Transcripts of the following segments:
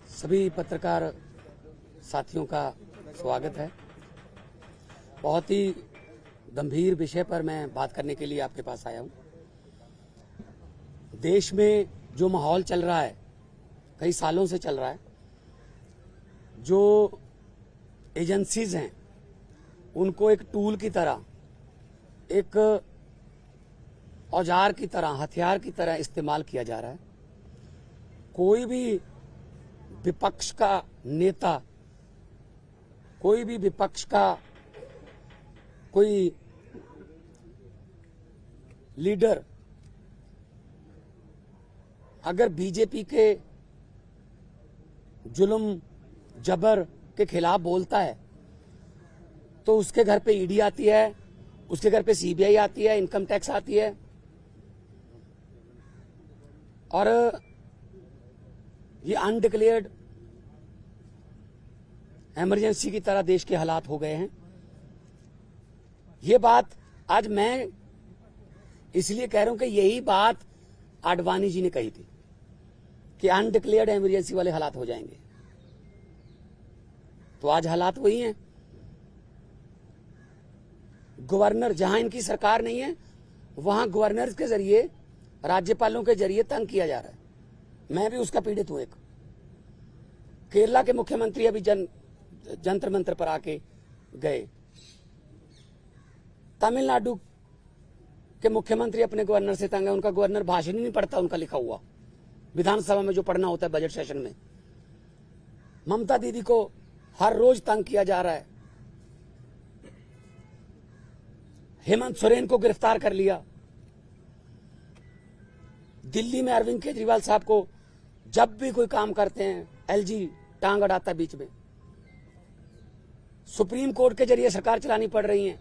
सभी पत्रकार साथियों का स्वागत है। बहुत ही गंभीर विषय पर मैं बात करने के लिए आपके पास आया हूं। देश में जो माहौल चल रहा है, कई सालों से चल रहा है, जो एजेंसीज हैं उनको एक टूल की तरह, एक औजार की तरह, हथियार की तरह इस्तेमाल किया जा रहा है। कोई भी विपक्ष का नेता, कोई भी विपक्ष का कोई लीडर अगर बीजेपी के जुल्म जबर के खिलाफ बोलता है तो उसके घर पे ईडी आती है, उसके घर पे सीबीआई आती है, इनकम टैक्स आती है। और ये अनडिक्लेयर्ड इमरजेंसी की तरह देश के हालात हो गए हैं। ये बात आज मैं इसलिए कह रहा हूं कि यही बात आडवाणी जी ने कही थी कि अनडिक्लेयर्ड इमरजेंसी वाले हालात हो जाएंगे। तो आज हालात वही हैं। गवर्नर, जहां इनकी सरकार नहीं है वहां गवर्नर के जरिए, राज्यपालों के जरिए तंग किया जा रहा है। मैं भी उसका पीड़ित हूं। एक केरला के मुख्यमंत्री अभी जंतर मंतर पर आके गए। तमिलनाडु के मुख्यमंत्री अपने गवर्नर से तंग है। उनका गवर्नर भाषण ही नहीं पढ़ता, उनका लिखा हुआ विधानसभा में जो पढ़ना होता है बजट सेशन में। ममता दीदी को हर रोज तंग किया जा रहा है। हेमंत सोरेन को गिरफ्तार कर लिया। दिल्ली में अरविंद केजरीवाल साहब को जब भी कोई काम करते हैं एलजी टांग अड़ाता बीच में। सुप्रीम कोर्ट के जरिए सरकार चलानी पड़ रही है।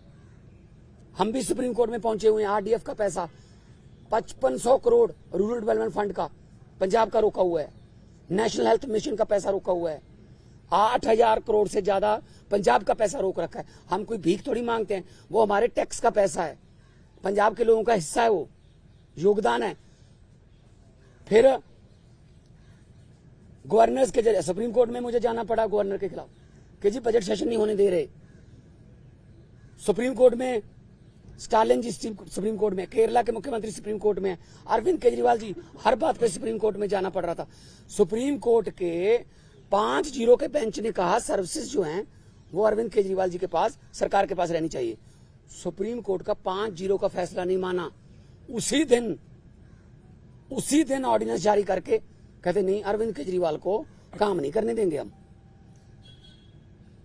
हम भी सुप्रीम कोर्ट में पहुंचे हुए हैं। आरडीएफ का पैसा 5500 करोड़ रूरल डेवलपमेंट फंड का पंजाब का रोका हुआ है। नेशनल हेल्थ मिशन का पैसा रोका हुआ है। 8000 करोड़ से ज्यादा पंजाब का पैसा रोक रखा है। हम कोई भीख थोड़ी मांगते हैं, वो हमारे टैक्स का पैसा है, पंजाब के लोगों का हिस्सा है, वो योगदान है। फिर गवर्नर्स के जरिए सुप्रीम कोर्ट में मुझे जाना पड़ा गवर्नर के खिलाफ कि जी बजट सेशन नहीं होने दे रहे। सुप्रीम कोर्ट में स्टालिन जी सुप्रीम कोर्ट में, केरला के मुख्यमंत्री सुप्रीम कोर्ट में, अरविंद केजरीवाल जी, हर बात पे सुप्रीम कोर्ट में जाना पड़ रहा था। सुप्रीम कोर्ट के 5-0 के बेंच ने कहा सर्विसेज जो हैं वो अरविंद केजरीवाल जी के पास, सरकार के पास रहनी चाहिए। सुप्रीम कोर्ट का 5-0 का फैसला नहीं माना। उसी दिन ऑर्डिनेंस जारी करके कहते नहीं, अरविंद केजरीवाल को काम नहीं करने देंगे हम।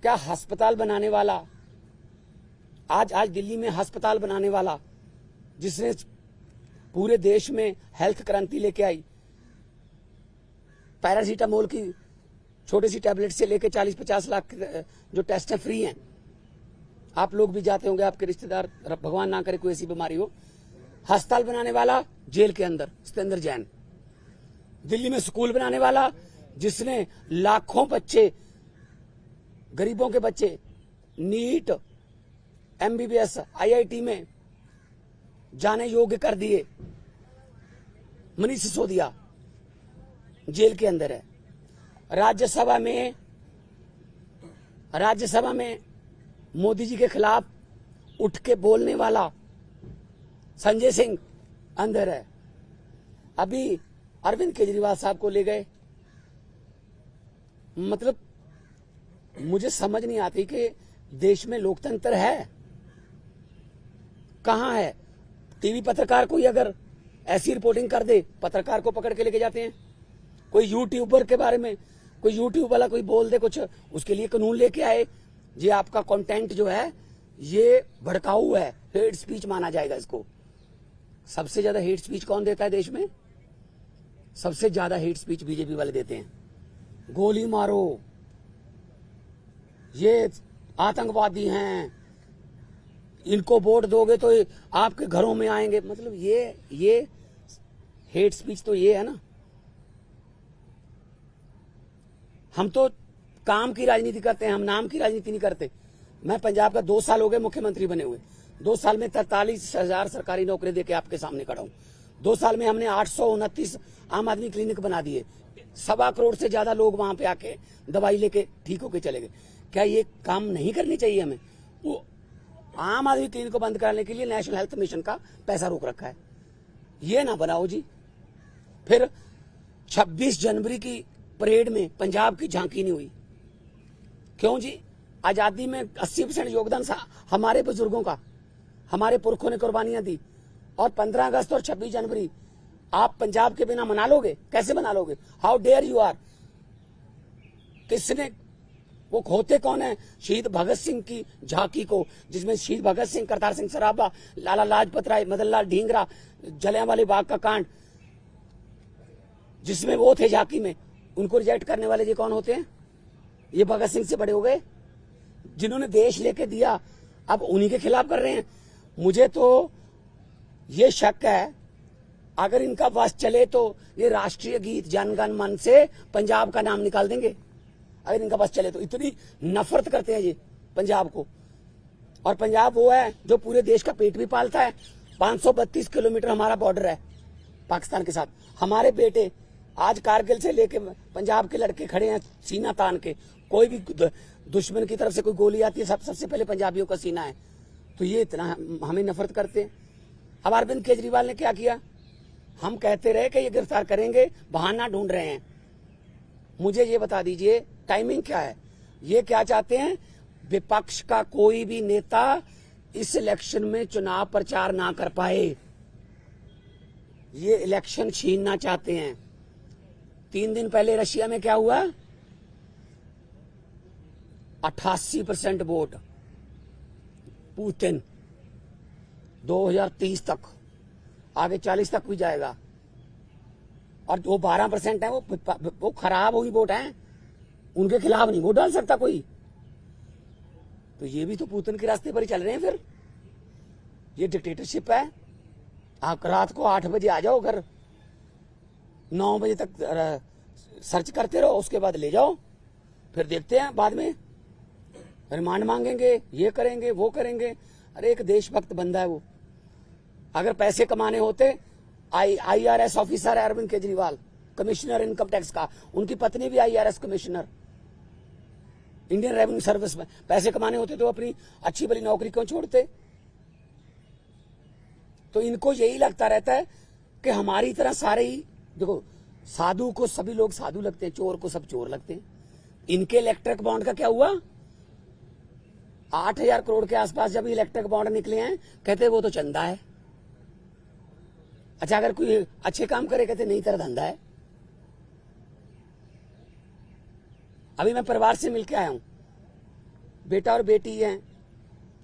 क्या अस्पताल बनाने वाला, आज दिल्ली में अस्पताल बनाने वाला, जिसने पूरे देश में हेल्थ क्रांति लेके आई, पैरासीटामोल की छोटी सी टैबलेट से लेके 40-50 लाख जो टेस्ट हैं फ्री हैं। आप लोग भी जाते होंगे, आपके रिश्तेदार, भगवान ना करे कोई ऐसी बीमारी हो। अस्पताल बनाने वाला जेल के अंदर सत्येंद्र जैन। दिल्ली में स्कूल बनाने वाला, जिसने लाखों बच्चे, गरीबों के बच्चे नीट, एमबीबीएस, आईआईटी में जाने योग्य कर दिए, मनीष सिसोदिया जेल के अंदर है। राज्यसभा में मोदी जी के खिलाफ उठ के बोलने वाला संजय सिंह अंदर है। अभी अरविंद केजरीवाल साहब को ले गए। मतलब मुझे समझ नहीं आती कि देश में लोकतंत्र है कहां है। टीवी पत्रकार कोई अगर ऐसी रिपोर्टिंग कर दे, पत्रकार को पकड़ के लेके जाते हैं। कोई यूट्यूबर के बारे में, कोई यूट्यूब वाला कोई बोल दे कुछ, उसके लिए कानून लेके आए, ये आपका कंटेंट जो है ये भड़काऊ है, हेट स्पीच माना जाएगा इसको। सबसे ज्यादा हेट स्पीच कौन देता है देश में? सबसे ज्यादा हेट स्पीच बीजेपी वाले देते हैं। गोली मारो, ये आतंकवादी हैं, इनको वोट दोगे तो आपके घरों में आएंगे। मतलब ये हेट स्पीच तो ये है ना। हम तो काम की राजनीति करते हैं, हम नाम की राजनीति नहीं करते। मैं पंजाब का 2 साल हो गए मुख्यमंत्री बने हुए। 2 साल में 43,000 सरकारी नौकरी देके आपके सामने खड़ा हूं। 2 साल में हमने 829 आम आदमी क्लिनिक बना दिए। 1.25 करोड़ से ज्यादा लोग वहां पे आके दवाई लेके ठीक होके चले गए। क्या ये काम नहीं करनी चाहिए हमें? वो आम आदमी क्लिनिक को बंद कराने के लिए नेशनल हेल्थ मिशन का पैसा रोक रखा है। ये ना बनाओ जी। फिर 26 जनवरी की परेड में पंजाब की झांकी नहीं हुई। क्यों जी? आजादी में 80% योगदान हमारे बुजुर्गों का, हमारे पुरखों ने कुर्बानियां दी। और 15 अगस्त और 26 जनवरी आप पंजाब के बिना मना लोगे? कैसे मना लोगे? How dare you are. किसने, वो होते कौन है शहीद भगत सिंह की झांकी को, जिसमें शहीद भगत सिंह, करतार सिंह सराभा, लाला लाजपत राय, मदन लाल ढींगरा, जलियांवाले बाग का कांड, जिसमें वो थे झांकी में, उनको रिजेक्ट करने वाले ये कौन होते हैं? ये भगत सिंह से बड़े हो गए, जिन्होंने देश लेके दिया, अब उन्हीं के खिलाफ कर रहे हैं। मुझे तो ये शक है, अगर इनका बस चले तो ये राष्ट्रीय गीत जन गण मन से पंजाब का नाम निकाल देंगे। अगर इनका बस चले तो इतनी नफरत करते हैं ये पंजाब को। और पंजाब वो है जो पूरे देश का पेट भी पालता है। 532 किलोमीटर हमारा बॉर्डर है पाकिस्तान के साथ। हमारे बेटे आज कारगिल से लेके पंजाब के लड़के खड़े हैं सीना तान के। कोई भी दुश्मन की तरफ से कोई गोली आती है, सबसे पहले पंजाबियों का सीना है। तो ये इतना हमें नफरत करते हैं। अब अरविंद केजरीवाल ने क्या किया? हम कहते रहे कि ये गिरफ्तार करेंगे, बहाना ढूंढ रहे हैं। मुझे ये बता दीजिए टाइमिंग क्या है? ये क्या चाहते हैं? विपक्ष का कोई भी नेता इस इलेक्शन में चुनाव प्रचार ना कर पाए। ये इलेक्शन छीनना चाहते हैं। 3 दिन पहले रशिया में क्या हुआ? 88% वोट पुतिन। 2030 तक, आगे 40 तक भी जाएगा। और जो 12% है वो खराब हुई वोट है, उनके खिलाफ नहीं वोट डाल सकता कोई। तो ये भी तो पुतिन के रास्ते पर ही चल रहे हैं। फिर ये डिक्टेटरशिप है। आप रात को 8 बजे आ जाओ घर, 9 बजे तक सर्च करते रहो, उसके बाद ले जाओ, फिर देखते हैं बाद में रिमांड मांगेंगे, ये करेंगे वो करेंगे। अरे एक देशभक्त बंदा है वो। अगर पैसे कमाने होते, IRS ऑफिसर है Arvind Kejriwal, commissioner income tax का, उनकी पत्नी भी IRS commissioner, Indian revenue service में। पैसे कमाने होते तो अपनी अच्छी भली नौकरी क्यों छोड़ते? तो इनको यही लगता रहता है कि हमारी तरह सारे ही, देखो साधु को सभी लोग साधु लगते हैं, चोर को सब चोर लगते हैं। इनके इलेक्ट्रिक बॉन्ड का क्या हुआ? 8,000 करोड़ के आसपास जब इलेक्ट्रिक बॉन्ड निकले हैं, कहते वो तो चंदा है। अच्छा, अगर कोई अच्छे काम करे कहते नहीं तेरा धंधा है। अभी मैं परिवार से मिलके आया हूं, बेटा और बेटी हैं,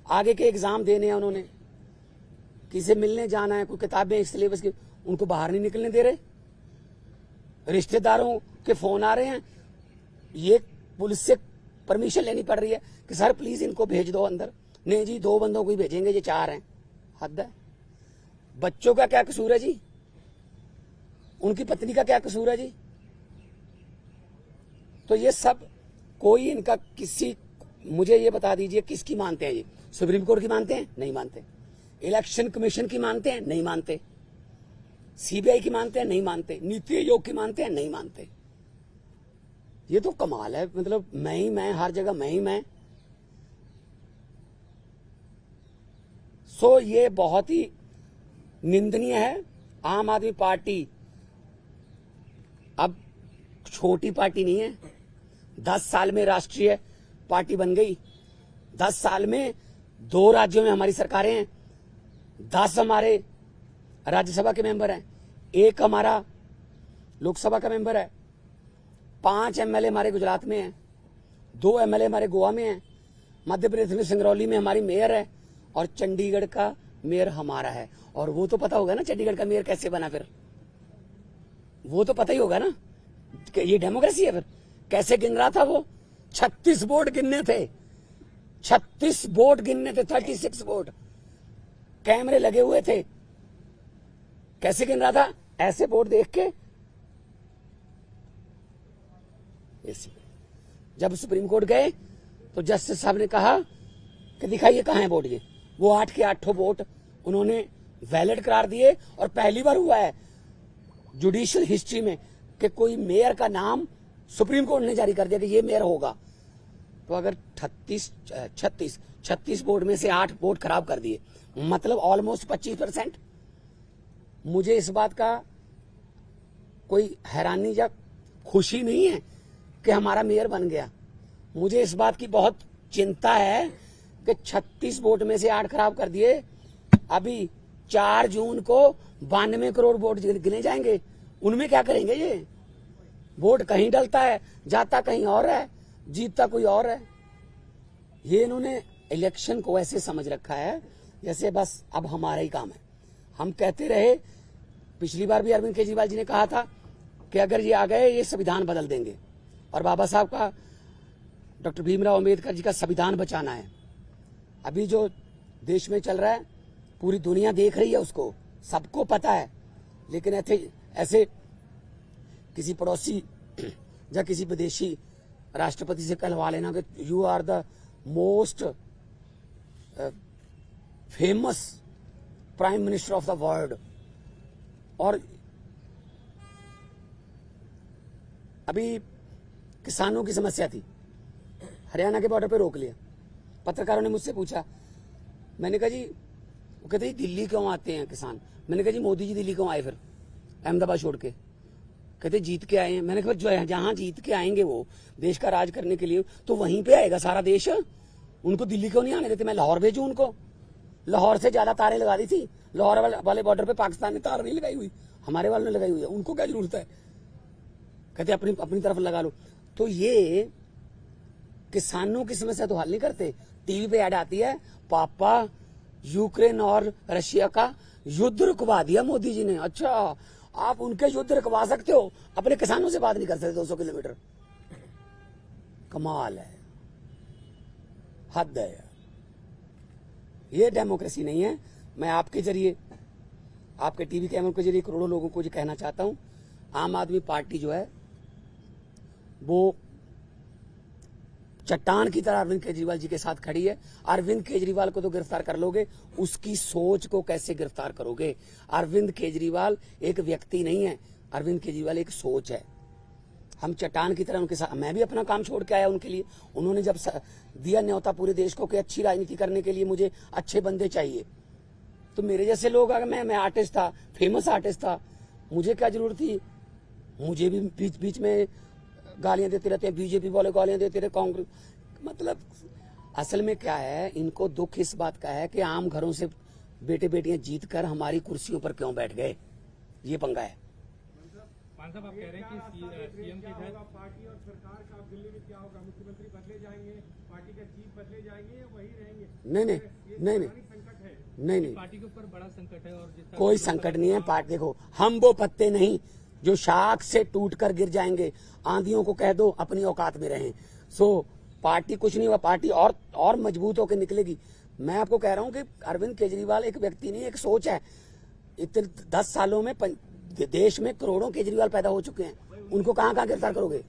आगे के एग्जाम देने हैं उन्होंने, किसी मिलने जाना है, कोई किताबें सिलेबस की, उनको बाहर नहीं निकलने दे रहे। रिश्तेदारों के फोन आ रहे हैं, ये पुलिस से परमिशन लेनी पड़ रही है कि सर प्लीज इनको भेज दो अंदर। नहीं जी, 2 बंदों को ही भेजेंगे, ये 4 हैं। हद है। बच्चों का क्या कसूर है जी? उनकी पत्नी का क्या कसूर है जी? तो ये सब कोई इनका किसी, मुझे ये बता दीजिए किसकी मानते हैं ये? सुप्रीम कोर्ट की मानते हैं? नहीं मानते। इलेक्शन कमीशन की मानते हैं? नहीं मानते। CBI की मानते हैं? नहीं मानते। नीति आयोग की मानते हैं? नहीं मानते। ये तो कमाल है। मतलब मैं ही मैं, हर जगह मैं ही मैं। सो ये बहुत ही निंदनीय है। आम आदमी पार्टी अब छोटी पार्टी नहीं है। 10 साल में राष्ट्रीय पार्टी बन गई। 10 साल में 2 राज्यों में हमारी सरकारें हैं। 10 हमारे राज्यसभा के मेंबर हैं, 1 हमारा लोकसभा का मेंबर है, 5 MLA हमारे गुजरात में हैं, 2 MLA हमारे गोवा में हैं, मध्य प्रदेश में सिंगरौली में हमारी मेयर है, और चंडीगढ़ का मेयर हमारा है। और वो तो पता होगा ना चंडीगढ़ का मेयर कैसे बना? फिर वो तो पता ही होगा ना कि ये डेमोक्रेसी है। फिर कैसे गिन रहा था वो? 36 वोट गिनने थे, 36 वोट गिनने थे, 36 वोट, कैमरे लगे हुए थे। कैसे गिन रहा था? ऐसे वोट देख के। जब सुप्रीम कोर्ट गए तो जस्टिस साहब ने कहा कि दिखाइए कहां है वोट, ये वो 8 के 8 वोट उन्होंने वैलिड करार दिए। और पहली बार हुआ है जुडिशियल हिस्ट्री में कि कोई मेयर का नाम सुप्रीम कोर्ट ने जारी कर दिया कि ये मेयर होगा। तो अगर 36 वोट में से 8 वोट खराब कर दिए, मतलब ऑलमोस्ट 25%। मुझे इस बात का कोई हैरानी या खुशी नहीं है कि हमारा मेयर बन गया। मुझे इस बात की बहुत चिंता है कि 36 वोट में से 8 खराब कर दिए। अभी 4 जून को 92 करोड़ वोट गिने जाएंगे, उनमें क्या करेंगे? ये वोट कहीं डलता है, जाता कहीं और है, जीतता कोई और है। ये इन्होंने इलेक्शन को ऐसे समझ रखा है जैसे बस अब हमारा ही काम है। हम कहते रहे, पिछली बार भी अरविंद केजरीवाल जी ने कहा था कि अगर ये आ गए ये संविधान बदल देंगे, और बाबा साहब का, डॉक्टर भीमराव अंबेडकर जी का संविधान बचाना है। अभी जो देश में चल रहा है पूरी दुनिया देख रही है, उसको सबको पता है। लेकिन ऐसे किसी पड़ोसी या किसी विदेशी राष्ट्रपति से कहलवा लेना कि you are the most famous prime minister of the world. और अभी किसानों की समस्या थी, हरियाणा के बॉर्डर पे रोक लिया। पत्रकारों ने मुझसे पूछा, मैंने कहा जी, वो कहते दिल्ली क्यों आते हैं किसान? मैंने कहा जी मोदी जी दिल्ली क्यों आए फिर अहमदाबाद छोड़ के? कहते जीत के आए हैं। मैंने कहा जो जहां जीत के आएंगे वो देश का राज करने के लिए, तो वहीं पे आएगा सारा देश, उनको दिल्ली क्यों नहीं आने देते? मैं लाहौर भेजूं उनको? लाहौर से ज्यादा तारें लगा दी थी, लाहौर वाले बॉर्डर पे पाकिस्तान ने तार नहीं लगाई हुई, हमारे वालों ने लगाई हुई है, उनको क्या जरूरत है? कहते अपनी तरफ लगा लो। तो ये किसानों की समस्या तो हल नहीं करते। टीवी पे ऐड आती है, पापा यूक्रेन और रशिया का युद्ध रुकवा दिया मोदी जी ने। अच्छा, आप उनके युद्ध रुकवा सकते हो, अपने किसानों से बात नहीं कर सकते 200 किलोमीटर? कमाल है, हद है। ये डेमोक्रेसी नहीं है। मैं आपके जरिए, आपके टीवी कैमरों के जरिए करोड़ों लोगों को ये कहना चाहता हूं, आम आदमी पार्टी जो है वो चट्टान की तरह अरविंद केजरीवाल जी के साथ खड़ी है। अरविंद केजरीवाल को तो गिरफ्तार कर लोगे, उसकी सोच को कैसे गिरफ्तार करोगे? अरविंद केजरीवाल एक व्यक्ति नहीं है, अरविंद केजरीवाल एक सोच है। हम चट्टान की तरह उनके साथ, मैं भी अपना काम छोड़ के आया उनके लिए। उन्होंने जब दिया न्योता पूरे देश को कि अच्छी राजनीति करने के लिए मुझे अच्छे बंदे चाहिए, तो मेरे जैसे लोग, अगर मैं आर्टिस्ट था, फेमस आर्टिस्ट था, मुझे क्या जरूरत थी? मुझे भी बीच बीच में गालियां देते रहते हैं, बीजेपी वाले गालियां देते रहे, कांग्रेस। मतलब असल में क्या है, इनको दुख इस बात का है कि आम घरों से बेटे बेटियां जीत कर हमारी कुर्सियों पर क्यों बैठ गए, ये पंगा है। मान साहब, आप कह रहे हैं कि सीएम के तहत पार्टी और सरकार का दिल्ली में क्या होगा? मुख्यमंत्री बदले जाएंगे, पार्टी के चीफ बदले जाएंगे या वही रहेंगे? नहीं, पार्टी के ऊपर बड़ा संकट है। और कोई संकट नहीं है। पार्टी देखो, हम वो पत्ते नहीं जो शाख से टूटकर गिर जाएंगे। आंधियों को कह दो अपनी औकात में रहें। सो पार्टी कुछ नहीं हुआ, पार्टी और मजबूत होकर निकलेगी। मैं आपको कह रहा हूं कि अरविंद केजरीवाल एक व्यक्ति नहीं, एक सोच है। इतने 10 सालों में देश में करोड़ों केजरीवाल पैदा हो चुके हैं, उनको कहां गिरफ्तार करोगे?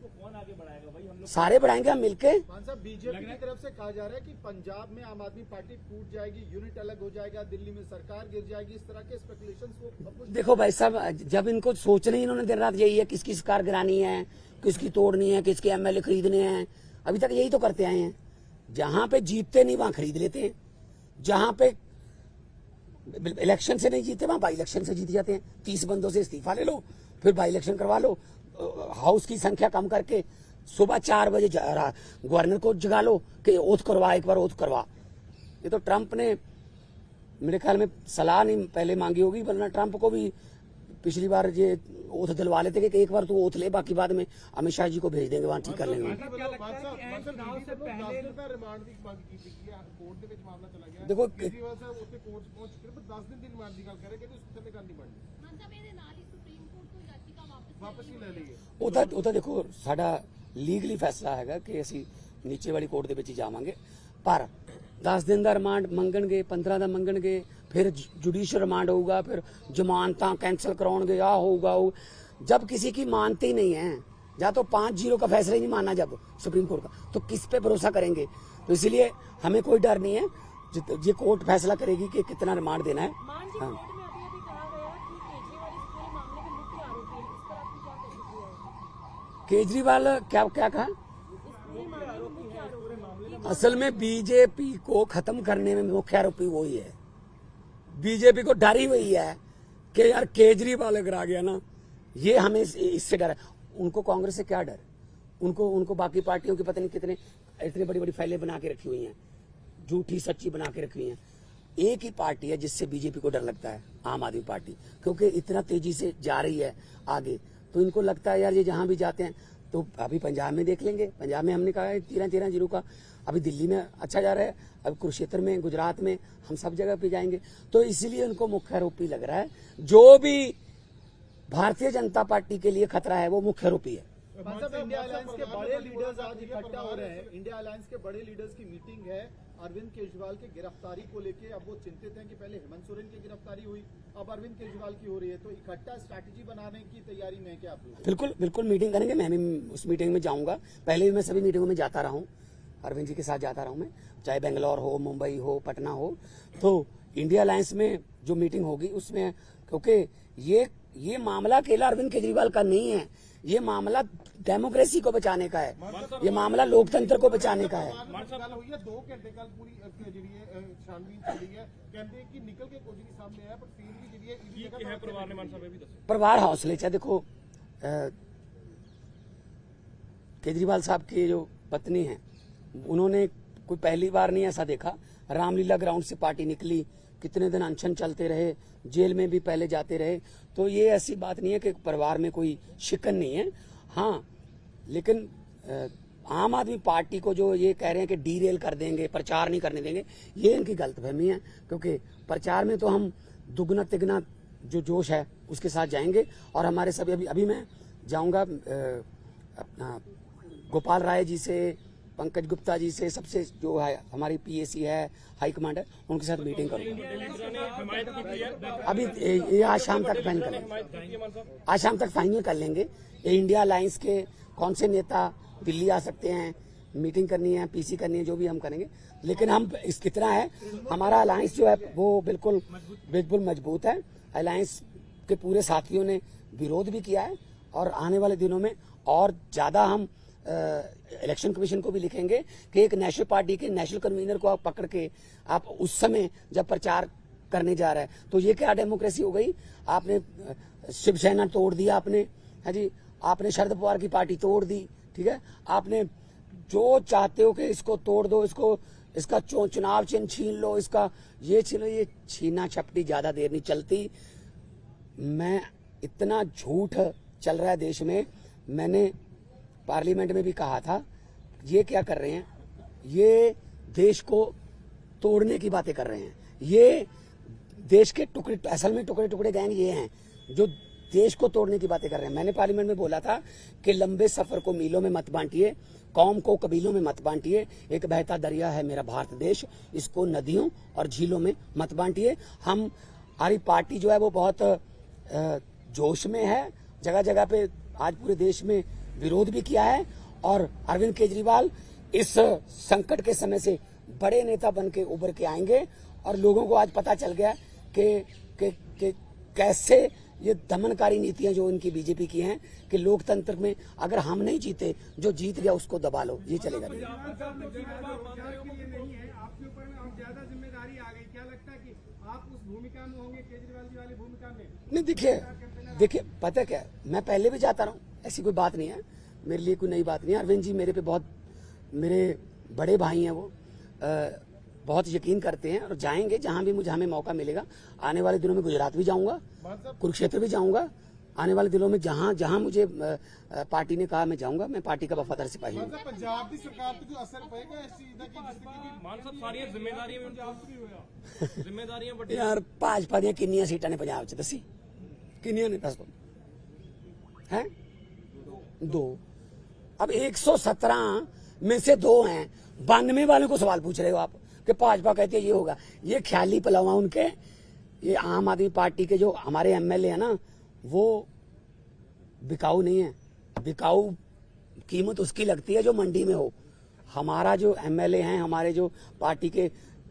सारे बढ़ाएंगे हम मिलके। बीजेपी की तरफ से कहा जा रहा है कि पंजाब में आम आदमी पार्टी टूट जाएगी, यूनिट अलग हो जाएगा, दिल्ली में सरकार गिर जाएगी, इस तरह के स्पेकुलेशंस को। देखो भाई साहब, जब इनको सोचना ही इन्होंने दिन रात यही है, किसकी सरकार गिरानी है, किसकी तोड़नी है, किसके एमएलए खरीदने हैं, अभी तक यही तो करते आए हैं। जहां पे जीतते नहीं वहां खरीद लेते हैं, जहां पे इलेक्शन से नहीं जीते वहां बाई इलेक्शन से जीत जाते हैं। 30 बंदों से इस्तीफा ले लो, फिर बाई इलेक्शन करवा लो, हाउस की संख्या कम करके सुबह 4 बजे गवर्नर को जगा लो कि ओथ करवा, एक बार ओथ करवा। ये तो ट्रंप ने मेरे ख्याल में सलाह नहीं पहले मांगी होगी, वरना ट्रंप को भी पिछली बार ये ओथ दिलवा लेते कि एक बार तू ओथ ले, बाकी बाद में अमित शाह जी को भेज देंगे, वहां ठीक कर लेंगे। देखो ਉਹਦਾ ਦੇਖੋ ਸਾਡਾ ਲੀਗਲੀ ਫੈਸਲਾ ਹੈਗਾ ਕਿ ਅਸੀਂ ਨੀਚੇ ਵਾਲੀ ਕੋਰਟ ਦੇ ਵਿੱਚ ਹੀ ਜਾਵਾਂਗੇ, ਪਰ 10 दिन ਦਾ ਰਿਮਾਂਡ ਮੰਗਣਗੇ, 15 ਦਾ ਮੰਗਣਗੇ, फिर जुडिशियल रिमांड होगा, फिर जमानत कैंसिल कराओगे, आ होगा। जब किसी की मानते ही नहीं है, या तो 5-0 का फैसला ही नहीं माना जब सुप्रीम कोर्ट का, तो किस पे भरोसा करेंगे? तो इसीलिए हमें कोई डर नहीं है। ये कोर्ट फैसला करेगी कि कितना रिमांड देना है। मान जी, हाँ। कोर्ट में अभी कहा गया कि केजरीवाल इस पूरे मामले के मुख्य आरोपी है, इस पर आपकी क्या प्रतिक्रिया है? केजरीवाल क्या क्या कहा? इस पूरे मामले में मुख्य आरोपी है। असल में बीजेपी को खत्म करने में मुख्य आरोपी वही है। बीजेपी को डर ही वही है कि यार केजरीवाल अगर आ गया ना, ये हमें इससे डर है। उनको कांग्रेस से क्या डर? उनको बाकी पार्टियों की पता नहीं कितने इतनी बड़ी बड़ी फाइलें बना के रखी हुई हैं, झूठी सच्ची बना के रखी हुई हैं। एक ही पार्टी है जिससे बीजेपी को डर लगता है, आम आदमी पार्टी, क्योंकि इतना तेजी से जा रही है आगे। तो इनको लगता है यार ये जहां भी जाते हैं, तो अभी पंजाब में देख लेंगे। पंजाब में हमने कहा है 13-13 का, अभी दिल्ली में अच्छा जा रहा है, अब कुरुक्षेत्र में, गुजरात में, हम सब जगह पे जाएंगे। तो इसीलिए उनको मुख्य आरोपी लग रहा है। जो भी भारतीय जनता पार्टी के लिए खतरा है वो मुख्य आरोपी है। मतलब इंडिया अलायंस के बड़े लीडर्स आज इकट्ठा हो रहे हैं। इंडिया अलायंस के बड़े लीडर्स की मीटिंग है अरविंद केजरीवाल की गिरफ्तारी को लेके। अब वो चिंतित हैं कि पहले हेमंत सोरेन की गिरफ्तारी हुई, अब अरविंद केजरीवाल की हो रही है, तो इकट्ठा स्ट्रैटेजी बनाने की तैयारी में है क्या आप लोग? बिल्कुल बिल्कुल मीटिंग करेंगे। मैं भी उस मीटिंग में जाऊंगा। पहले भी मैं सभी मीटिंगों में जाता रहा हूँ, अरविंद जी के साथ जाता रहा हूँ मैं, चाहे बेंगलोर हो, मुंबई हो, पटना हो। तो इंडिया अलायंस में जो मीटिंग होगी उसमें, क्योंकि ये मामला अकेला अरविंद केजरीवाल का नहीं है, ये मामला डेमोक्रेसी को बचाने का है, ये मामला लोकतंत्र को बचाने का है। ਗੱਲ ਹੋਈ ਹੈ 2 ਘੰਟੇ ਕੱਲ ਪੂਰੀ ਜਿਹੜੀ ਹੈ ਛਾਨਬੀਨ ਚੱਲੀ ਹੈ। ਕਹਿੰਦੇ ਕਿ ਨਿਕਲ ਕੇ ਕੁਝ ਨਹੀਂ ਸਾਹਮਣੇ ਆਇਆ, ਪਰ ਫਿਰ ਵੀ ਜਿਹੜੀ ਹੈ ਇਹਦੀ ਜਗ੍ਹਾ परिवार ने मान साहब ये भी दसो। परिवार हौसले चाहे देखो, केजरीवाल साहब की जो पत्नी है, उन्होंने कोई पहली बार नहीं ऐसा देखा। रामलीला ग्राउंड से पार्टी निकली, कितने दिन अनशन चलते रहे, जेल में भी पहले जाते रहे। तो ये ऐसी बात नहीं है कि परिवार में कोई शिकन नहीं है। हाँ, लेकिन आम आदमी पार्टी को जो ये कह रहे हैं कि डीरेल कर देंगे, प्रचार नहीं करने देंगे, ये इनकी गलतफहमी है। क्योंकि प्रचार में तो हम दुगना तिगना जो जोश है उसके साथ जाएंगे। और हमारे सभी अभी मैं जाऊंगा अपना गोपाल राय जी से, पंकज गुप्ता जी से, सबसे जो है हमारी पीएसी है, हाई कमांड है, उनके साथ मीटिंग करूंगा। अभी ये आज शाम तक फाइनल कर लेंगे, आज शाम तक फाइनल कर लेंगे। ये इंडिया अलायंस के कौन से नेता दिल्ली आ सकते हैं, मीटिंग करनी है, पीसी करनी है, जो भी हम करेंगे। लेकिन हम इस कितना है, हमारा अलायंस जो है वो बिल्कुल बिल्कुल मजबूत है। अलायंस के पूरे साथियों ने विरोध भी किया है, और आने वाले दिनों में और ज्यादा हम इलेक्शन कमीशन को भी लिखेंगे कि एक नेशनल पार्टी के नेशनल कन्वीनर को आप पकड़ के आप उस समय जब प्रचार करने जा रहा है, तो ये क्या डेमोक्रेसी हो गई? आपने शिवसेना तोड़ दिया, आपने, है जी, आपने शरद पवार की पार्टी तोड़ दी, ठीक है, आपने जो चाहते हो कि इसको तोड़ दो, इसका चुनाव चिन्ह छीन लो, इसका ये छीन लो। ये छीना छपटी ज्यादा देर नहीं चलती। मैं इतना झूठ चल रहा है देश में, मैंने पार्लियामेंट में भी कहा था, ये क्या कर रहे हैं, ये देश को तोड़ने की बातें कर रहे हैं। ये देश के टुकड़े, असल में टुकड़े टुकड़े गैंग ये हैं जो देश को तोड़ने की बातें कर रहे हैं। मैंने पार्लियामेंट में बोला था कि लंबे सफर को मीलों में मत बांटिए, कौम को कबीलों में मत बांटिए। एक बहता दरिया है मेरा भारत देश, इसको नदियों और झीलों में मत बांटिए। हमारी पार्टी जो है वो बहुत जोश में है, जगह जगह पे आज पूरे देश में विरोध भी किया है। और अरविंद केजरीवाल इस संकट के समय से बड़े नेता बन के उभर के आएंगे। और लोगों को आज पता चल गया कि कैसे ये दमनकारी नीतियां जो इनकी बीजेपी की हैं, कि लोकतंत्र में अगर हम नहीं जीते, जो जीत गया उसको दबा लो, ये चलेगा नहीं। आपके ऊपर में और ज्यादा जिम्मेदारी आ गई, क्या लगता है कि आप उस भूमिका में होंगे, केजरीवाल जी वाली भूमिका में? नहीं, देखिए पता क्या, मैं पहले भी जाता रहा हूँ, ऐसी कोई बात नहीं है, मेरे लिए कोई नई बात नहीं है। अरविंद जी मेरे पे बहुत, मेरे बड़े भाई हैं, वो बहुत यकीन करते हैं, और जाएंगे जहां भी मुझे, हमें मौका मिलेगा। आने वाले दिनों में गुजरात भी जाऊंगा, कुरुक्षेत्र भी जाऊंगा। आने वाले दिनों में जहां जहां मुझे पार्टी ने कहा मैं जाऊंगा। मैं पार्टी का वफादार सिपाही हूँ। पंजाब की सरकार पे जो असर पड़ेगा इस चीज का, कि मान साहब सारी जिम्मेदारियां बड़ी यार भाजपा ਦੀਆਂ ਕਿੰਨੀਆਂ ਸੀਟਾਂ ਨੇ ਪੰਜਾਬ 'ਚ ਦੱਸੀ, ਕਿੰਨੀਆਂ ਨੇ ਦੱਸ ਦੋ हैं? 2। अब 117 में से 2 हैं। 92 वालों को सवाल पूछ रहे हो आप कि भाजपा कहती है ये होगा। ये ख्याली पलावा उनके, ये आम आदमी पार्टी के जो हमारे एमएलए है ना, वो बिकाऊ नहीं है। बिकाऊ कीमत उसकी लगती है जो मंडी में हो। हमारा जो एमएलए हैं, हमारे जो पार्टी के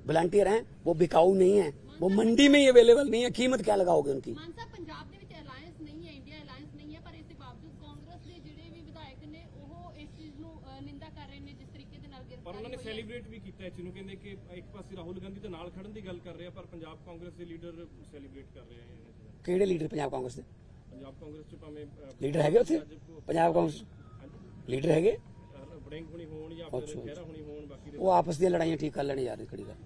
वॉलंटियर हैं वो बिकाऊ नहीं है, वो मंडी में ही अवेलेबल नहीं है, कीमत क्या लगाओगे उनकी। ਮਾਨ ਸਾਹਿਬ ਪੰਜਾਬ ਦੇ ਵਿੱਚ ਅਲਾਈਅੰਸ ਨਹੀਂ ਹੈ, ਇੰਡੀਆ ਅਲਾਈਅੰਸ ਨਹੀਂ ਹੈ, ਪਰ ਇਸ ਦੇ ਬਾਵਜੂਦ ਕਾਂਗਰਸ ਦੇ ਜਿਹੜੇ ਵੀ ਵਿਧਾਇਕ ਨੇ ਉਹ ਇਸ ਚੀਜ਼ ਨੂੰ ਨਿੰਦਾ ਕਰ ਰਹੇ ਨੇ ਜਿਸ ਤਰੀਕੇ ਦੇ ਨਾਲ ਪਰ ਗ੍ਰਿਫਤਾਰੀ ਉਹਨਾਂ ਨੇ ਹੋਈ ਹੈ। ਸੈਲੀਬ੍ਰੇਟ ਵੀ ਕੀਤਾ ਇਸ ਚੀਜ਼ ਨੂੰ, ਕਹਿੰਦੇ ਕਿ ਇੱਕ ਪਾਸੇ ਰਾਹੁਲ ਗਾਂਧੀ ਦੇ ਨਾਲ ਖੜਨ ਦੀ ਗੱਲ ਕਰ ਰਹੇ ਆ, ਪਰ ਪੰਜਾਬ ਕਾਂਗਰਸ ਦੇ ਲੀਡਰ ਸੈਲੀਬ੍ਰੇਟ ਕਰ ਰਹੇ ਆ ਇਹਨਾਂ ਚੀਜ਼ਾਂ। ਕਿਹੜੇ ਲੀਡਰ ਪੰਜਾਬ ਕਾਂਗਰਸ ਦੇ ਪੰਜਾਬ ਕਾਂਗਰਸ ਚ ਭਾਵੇਂ ਲੀਡਰ ਹੈਗੇ ਉੱਥੇ ਪੰਜਾਬ ਕਾਂਗਰਸ ਲੀਡਰ ਹੈਗੇ, ਬੜਿੰਗ ਹੋਣੀ ਹੋਣ ਜਾਂ ਫਿਰ ਅੱਛਾ। ਖਹਿਰਾ ਹੋਣੀ ਹੋਣ, ਬਾਕੀ ਦੇ ਉਹ ਆਪਸ ਦੀਆਂ ਲੜਾਈਆਂ ਠੀਕ ਕਰ ਲੈਣ ਯਾਰ, ਖੜੀ ਗੱਲ।